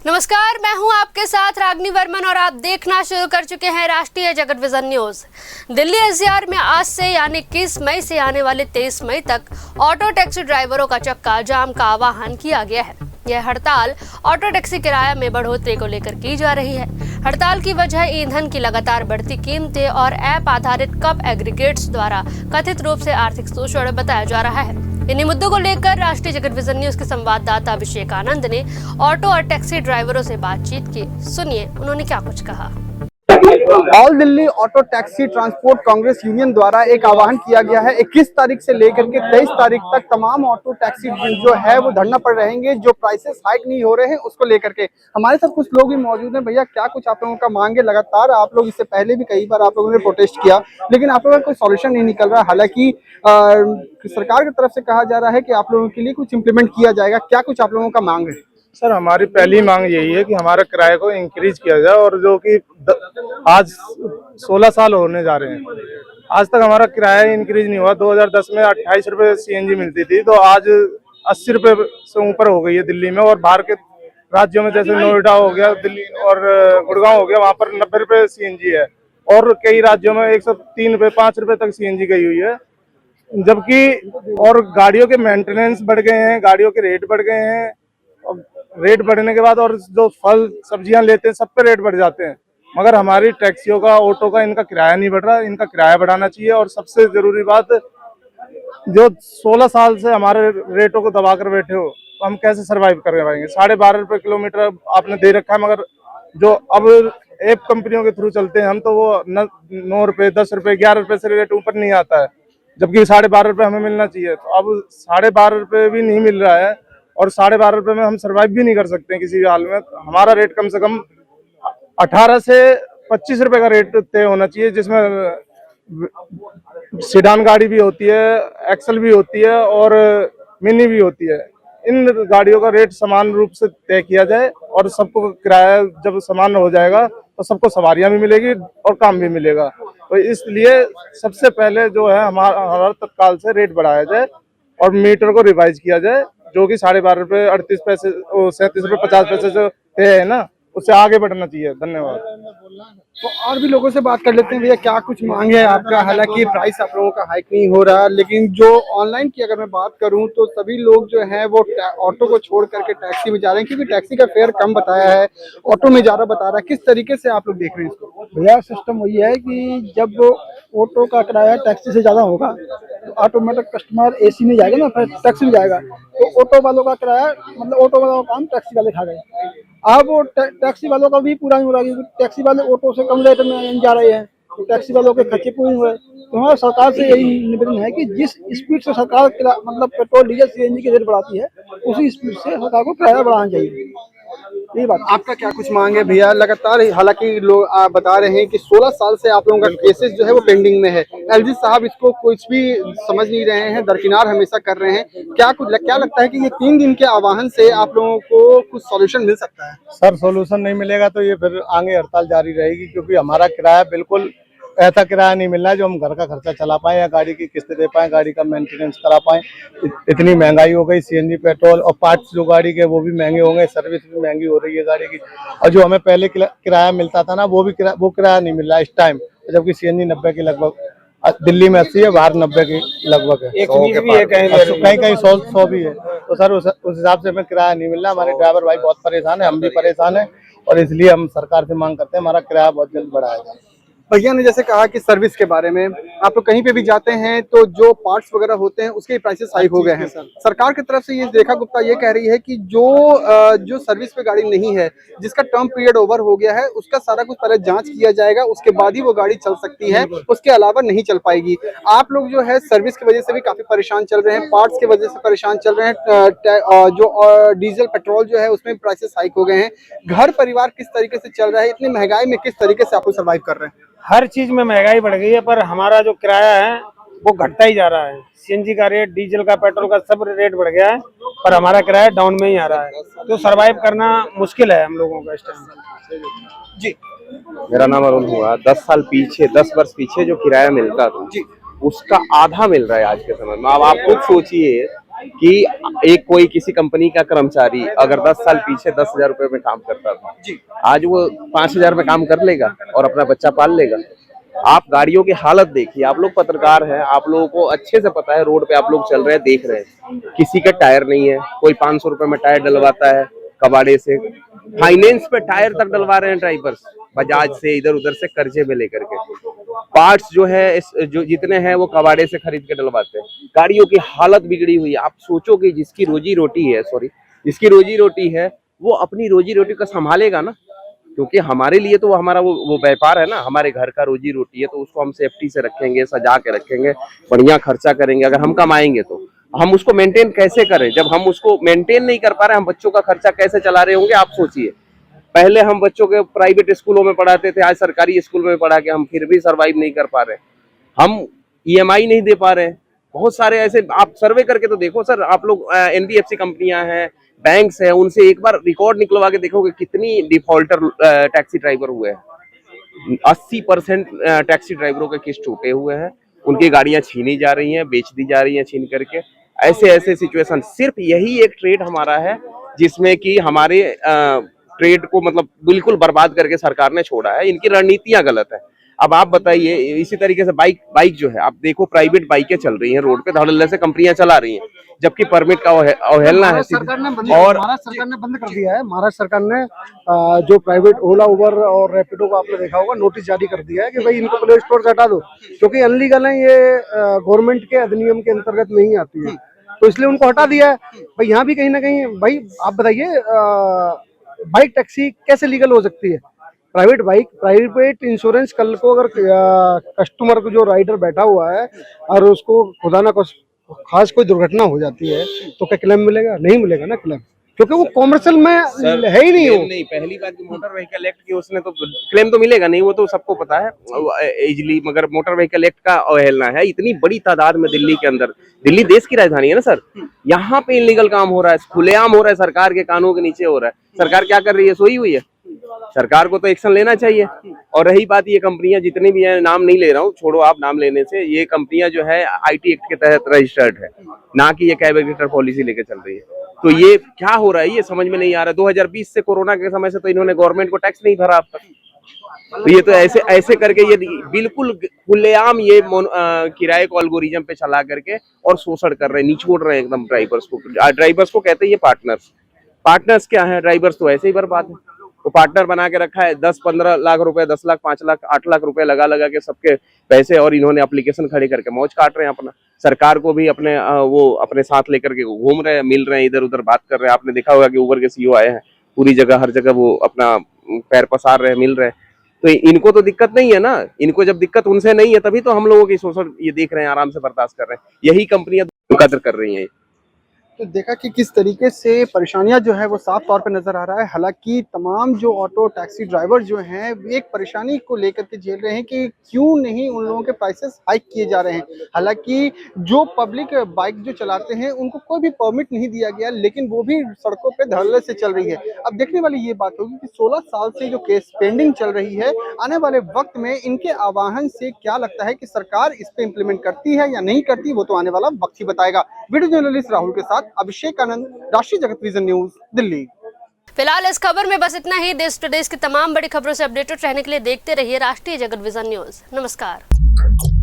नमस्कार, मैं हूं आपके साथ रागनी वर्मन और आप देखना शुरू कर चुके हैं राष्ट्रीय जगत विजन न्यूज। दिल्ली एनसीआर में आज से यानी 21 मई से आने वाले 23 मई तक ऑटो टैक्सी ड्राइवरों का चक्का जाम का आह्वान किया गया है। यह हड़ताल ऑटो टैक्सी किराया में बढ़ोतरी को लेकर की जा रही है। हड़ताल की वजह ईंधन की लगातार बढ़ती कीमतें और ऐप आधारित कब एग्रीगेट्स द्वारा कथित रूप से आर्थिक शोषण बताया जा रहा है। इन्हीं मुद्दों को लेकर राष्ट्रीय जगत विजन न्यूज के संवाददाता अभिषेक आनंद ने ऑटो और टैक्सी ड्राइवरों से बातचीत की। सुनिए उन्होंने क्या कुछ कहा। All Delhi auto taxi transport Congress union द्वारा एक आह्वान किया गया है। 21 तारीख से लेकर के 23 तारीख तक तमाम ऑटो टैक्सी जो है वो धरना पर रहेंगे। जो प्राइसेस हाइक नहीं हो रहे हैं उसको लेकर के हमारे साथ कुछ लोग भी मौजूद हैं। भैया, क्या कुछ आप लोगों का मांग है? लगातार आप लोग इससे पहले भी कई बार आप लोगों ने प्रोटेस्ट किया, लेकिन आप लोगों का कोई सॉल्यूशन नहीं निकल रहा। हालांकि सरकार की तरफ से कहा जा रहा है कि आप लोगों के लिए कुछ इम्प्लीमेंट किया जाएगा। क्या कुछ आप लोगों का मांग है? सर, हमारी पहली मांग यही है कि हमारा किराए को इंक्रीज किया जाए, और जो कि आज 16 साल होने जा रहे हैं, आज तक हमारा किराया इंक्रीज नहीं हुआ। 2010 में 28 रुपए सीएनजी मिलती थी, तो आज 80 रुपए से ऊपर हो गई है दिल्ली में। और बाहर के राज्यों में जैसे नोएडा हो गया, दिल्ली और गुड़गांव हो गया, वहाँ पर 90 रुपए सीएनजी है, और कई राज्यों में 103 रुपए 5 रुपए तक सीएनजी गई हुई है। जबकि और गाड़ियों के मेंटेनेंस बढ़ गए हैं, गाड़ियों के रेट बढ़ गए हैं। रेट बढ़ने के बाद और जो फल सब्जियां लेते हैं सब पे रेट बढ़ जाते हैं, मगर हमारी टैक्सियों का, ऑटो का, इनका किराया नहीं बढ़ रहा। इनका किराया बढ़ाना चाहिए। और सबसे जरूरी बात, जो 16 साल से हमारे रेटों को दबा कर बैठे हो, तो हम कैसे सरवाइव कर पाएंगे? 12.5 रुपए किलोमीटर आपने दे रखा है, मगर जो अब ऐप कंपनियों के थ्रू चलते हैं हम, तो वो 9 रुपए 10 रुपए 11 रुपए से रेट ऊपर नहीं आता है, जबकि 12.5 रुपए हमें मिलना चाहिए। तो अब 12.5 रुपए भी नहीं मिल रहा है, और 12.5 रुपए में हम सरवाइव भी नहीं कर सकते हैं किसी भी हाल में। हमारा रेट कम से कम 18 से 25 रुपए का रेट तय होना चाहिए, जिसमें सीडान गाड़ी भी होती है, एक्सल भी होती है और मिनी भी होती है। इन गाड़ियों का रेट समान रूप से तय किया जाए, और सबको किराया जब समान हो जाएगा तो सबको सवारियां भी मिलेगी और काम भी मिलेगा। तो इसलिए सबसे पहले जो है हमारा तत्काल से रेट बढ़ाया जाए और मीटर को रिवाइज किया जाए, जो कि 12.5 रुपए 38 पैसे 37 रुपए 50 पैसे जो है ना, उससे आगे बढ़ना चाहिए। धन्यवाद। तो और भी लोगों से बात कर लेते हैं। भैया, क्या कुछ मांग है आपका? हालांकि प्राइस आप लोगों का हाइक नहीं हो रहा, लेकिन जो ऑनलाइन की अगर मैं बात करूं तो सभी लोग जो है वो ऑटो को छोड़ करके टैक्सी में जा रहे हैं, क्योंकि टैक्सी का फेयर कम बताया है, ऑटो में ज्यादा बता रहा है। किस तरीके से आप लोग देख रहे हैं इसको? भैया, सिस्टम वही है कि जब ऑटो का किराया टैक्सी से ज़्यादा होगा तो ऑटोमेटिक कस्टमर एसी में जाएगा ना, फिर टैक्सी में जाएगा, तो ऑटो वालों का किराया, मतलब ऑटो वालों का काम टैक्सी वाले खा गए। अब वो टैक्सी वालों का भी पूरा नहीं हो रहा, क्योंकि टैक्सी वाले ऑटो से कम रेट में जा रहे हैं, तो टैक्सी वालों के खर्चे पूरे हुए। तो हमारी सरकार से यही निवेदन है कि जिस स्पीड से सरकार मतलब पेट्रोल डीजल सीएनजी के रेट बढ़ाती है, उसी स्पीड से सरकार को किराया बढ़ाना चाहिए। यही बात। आपका क्या कुछ मांग है भैया? लगातार हालांकि लोग बता रहे हैं कि 16 साल से आप लोगों का केसेस जो है वो पेंडिंग में है। एलजी साहब इसको कुछ भी समझ नहीं रहे हैं, दरकिनार हमेशा कर रहे हैं। क्या लगता है कि ये 3 दिन के आह्वान से आप लोगों को कुछ सॉल्यूशन मिल सकता है? सर, सोल्यूशन नहीं मिलेगा तो ये फिर आगे हड़ताल जारी रहेगी, क्योंकि हमारा किराया बिल्कुल ऐसा किराया नहीं मिलना है जो हम घर का खर्चा चला पाए या गाड़ी की किस्त दे पाए, गाड़ी का मेंटेनेंस करा पाए। इतनी महंगाई हो गई, सीएनजी, पेट्रोल और पार्ट्स जो गाड़ी के वो भी महंगे हो गए, सर्विस भी महंगी हो रही है गाड़ी की। और जो हमें पहले किराया मिलता था ना, वो किराया नहीं मिल रहा है इस टाइम, जबकि सीएनजी 90 की लगभग, दिल्ली में 80 है, बाहर 90 की लगभग है, कहीं कहीं 100 भी है। तो सर उस हिसाब से हमें किराया नहीं मिल रहा। हमारे ड्राइवर भाई बहुत परेशान है, हम भी परेशान है, और इसलिए हम सरकार से मांग करते हैं हमारा किराया बहुत जल्द बढ़ाया जाए। भैया ने जैसे कहा कि सर्विस के बारे में, आप लोग कहीं पे भी जाते हैं तो जो पार्ट्स वगैरह होते हैं उसके प्राइसेस हाई हो गए हैं। सरकार की तरफ से ये रेखा गुप्ता ये कह रही है कि जो सर्विस पे गाड़ी नहीं है, जिसका टर्म पीरियड ओवर हो गया है, उसका सारा कुछ पहले जांच किया जाएगा, उसके बाद ही वो गाड़ी चल सकती है, उसके अलावा नहीं चल पाएगी। आप लोग जो है सर्विस की वजह से भी काफी परेशान चल रहे हैं, पार्ट्स की वजह से परेशान चल रहे हैं, जो डीजल पेट्रोल जो है उसमें प्राइसेस हाइक हो गए हैं। घर परिवार किस तरीके से चल रहा है? इतनी महंगाई में किस तरीके से आप लोग सर्वाइव कर रहे हैं? हर चीज में महंगाई बढ़ गई है, पर हमारा जो किराया है वो घटता ही जा रहा है। सीएनजी का रेट, डीजल का, पेट्रोल का सब रेट बढ़ गया है, पर हमारा किराया डाउन में ही आ रहा है, तो सरवाइव करना मुश्किल है हम लोगों का इस टाइम। जी, मेरा नाम अरुण हुआ। 10 वर्ष पीछे जो किराया मिलता था, जी, उसका आधा मिल रहा है आज के समय में। अब आप खुद सोचिए कि एक कोई किसी कंपनी का कर्मचारी अगर 10 साल पीछे 10,000 रुपए में काम करता था, आज वो 5,000 में काम कर लेगा और अपना बच्चा पाल लेगा। आप गाड़ियों की हालत देखिए, आप लोग पत्रकार हैं, आप लोगों को अच्छे से पता है, रोड पे आप लोग चल रहे हैं, देख रहे हैं, किसी का टायर नहीं है, कोई 500 रुपए में टायर डलवाता है कबाड़े से, फाइनेंस पे टायर तक डलवा रहे हैं ड्राइवर्स, बजाज से इधर उधर से कर्जे में लेकर के। पार्ट्स जो है जो जितने हैं वो कबाड़े से खरीद के डलवाते हैं। गाड़ियों की हालत बिगड़ी हुई है। आप सोचो कि जिसकी रोजी रोटी है वो अपनी रोजी रोटी को संभालेगा ना, क्योंकि हमारे लिए तो हमारा वो व्यापार है ना, हमारे घर का रोजी रोटी है, तो उसको हम सेफ्टी से रखेंगे, सजा के रखेंगे, बढ़िया खर्चा करेंगे। अगर हम कमाएंगे तो हम उसको मेंटेन कैसे करें? जब हम उसको मेंटेन नहीं कर पा रहे, हम बच्चों का खर्चा कैसे चला रहे होंगे? आप सोचिए। पहले हम बच्चों के प्राइवेट स्कूलों में पढ़ाते थे, आज सरकारी स्कूल में पढ़ा के हम फिर भी सरवाइव नहीं कर पा रहे। हम EMI नहीं दे पा रहे। बहुत सारे ऐसे, आप सर्वे करके तो देखो सर, आप लोग NBFC कंपनियां हैं, बैंक्स हैं, उनसे एक बार रिकॉर्ड निकलवा के देखोगे कितनी डिफॉल्टर टैक्सी ड्राइवर हुए हैं। 80% टैक्सी ड्राइवरों के किस्त टूटे हुए हैं, उनकी गाड़ियां छीनी जा रही हैं, बेच दी जा रही हैं छीन करके। ऐसे सिचुएशन, सिर्फ यही एक ट्रेड हमारा है जिसमें कि हमारे ट्रेड को मतलब बिल्कुल बर्बाद करके सरकार ने छोड़ा है। इनकी रणनीतियां गलत है। अब आप बताइए, इसी तरीके से बाइक जो है, आप देखो प्राइवेट बाइकें चल रही हैं रोड पे, धड़ल्ले से कंपनियां चला रही हैं, जबकि परमिट का अवहेलना है। और महाराष्ट्र सरकार ने बंद कर दिया है। महाराष्ट्र सरकार ने जो प्राइवेट ओला, उबर और रैपिडो को आपने देखा होगा, नोटिस जारी कर दिया है कि भाई इनको प्ले स्टोर से हटा दो, क्योंकि अनलीगल है, ये गवर्नमेंट के अधिनियम के अंतर्गत नहीं आती है, तो इसलिए उनको हटा दिया है। भाई यहाँ भी कहीं ना कहीं, भाई आप बताइए, बाइक टैक्सी कैसे लीगल हो सकती है? प्राइवेट इंश्योरेंस, कल को अगर कस्टमर को, जो राइडर बैठा हुआ है, और उसको खुदा ना खास कोई दुर्घटना हो जाती है, तो क्या क्लेम मिलेगा? नहीं मिलेगा ना क्लेम, क्योंकि वो कॉमर्शियल में है ही नहीं। नहीं, पहली बात मोटर व्हीकल एक्ट की उसने तो क्लेम तो मिलेगा नहीं, वो तो सबको पता है इजली, मगर मोटर व्हीकल एक्ट का अवहेलना है। इतनी बड़ी तादाद में दिल्ली के अंदर, दिल्ली देश की राजधानी है ना सर, यहाँ पे इलीगल काम हो रहा है, खुलेआम हो रहा है, सरकार के कानून के नीचे हो रहा है। सरकार क्या कर रही है? सोई हुई है। सरकार को तो एक्शन लेना चाहिए। और रही बात, ये कंपनियां जितनी भी हैं, नाम नहीं ले रहा हूँ, छोड़ो आप नाम लेने से, ये कंपनियां जो है IT एक्ट के तहत रजिस्टर्ड है, ना कि ये कैबिनेट पॉलिसी लेके चल रही है। तो ये क्या हो रहा है, ये समझ में नहीं आ रहा। 2020 से, कोरोना के समय से तो इन्होंने गवर्नमेंट को टैक्स नहीं भरा अब तक। तो ये तो ऐसे करके ये बिल्कुल खुलेआम ये किराए को एल्गोरिज्म पे चला करके और शोषण कर रहे हैं, निचोड़ रहे हैं एकदम ड्राइवर्स को कहते हैं ये पार्टनर्स क्या है? ड्राइवर्स तो ऐसे ही बर्बाद है। तो पार्टनर बना के रखा है, 10-15 लाख रुपए, 10 लाख, 5 लाख, 8 लाख रुपए लगा के सबके पैसे, और इन्होंने एप्लीकेशन खड़े करके मौज काट रहे हैं अपना। सरकार को भी अपने साथ लेकर के घूम रहे हैं, मिल रहे हैं, इधर उधर बात कर रहे हैं। आपने देखा होगा कि उबर के CEO आए हैं, पूरी जगह हर जगह वो अपना पैर पसार रहे हैं, मिल रहे हैं। तो इनको तो दिक्कत नहीं है ना, इनको जब दिक्कत उनसे नहीं है तभी तो हम लोगों की शोषण ये देख रहे हैं, आराम से बर्दाश्त कर रहे हैं। यही कंपनियां कदर कर रही हैं। तो देखा कि किस तरीके से परेशानियां जो है वो साफ तौर पे नजर आ रहा है। हालांकि तमाम जो ऑटो टैक्सी ड्राइवर जो हैं एक परेशानी को लेकर के झेल रहे हैं कि क्यों नहीं उन लोगों के प्राइसेस हाइक किए जा रहे हैं। हालांकि जो पब्लिक बाइक जो चलाते हैं उनको कोई भी परमिट नहीं दिया गया, लेकिन वो भी सड़कों पे धड़ल्ले से चल रही है। अब देखने वाली ये बात होगी कि 16 साल से जो केस पेंडिंग चल रही है, आने वाले वक्त में इनके आह्वान से क्या लगता है कि सरकार इस पे इम्प्लीमेंट करती है या नहीं करती, वो तो आने वाला वक्त ही बताएगा। वीडियो जर्नलिस्ट राहुल के साथ अभिषेक आनंद, राष्ट्रीय जगत विजन न्यूज, दिल्ली। फिलहाल इस खबर में बस इतना ही। देश प्रदेश की तमाम बड़ी खबरों से अपडेटेड रहने के लिए देखते रहिए राष्ट्रीय जगत विजन न्यूज। नमस्कार।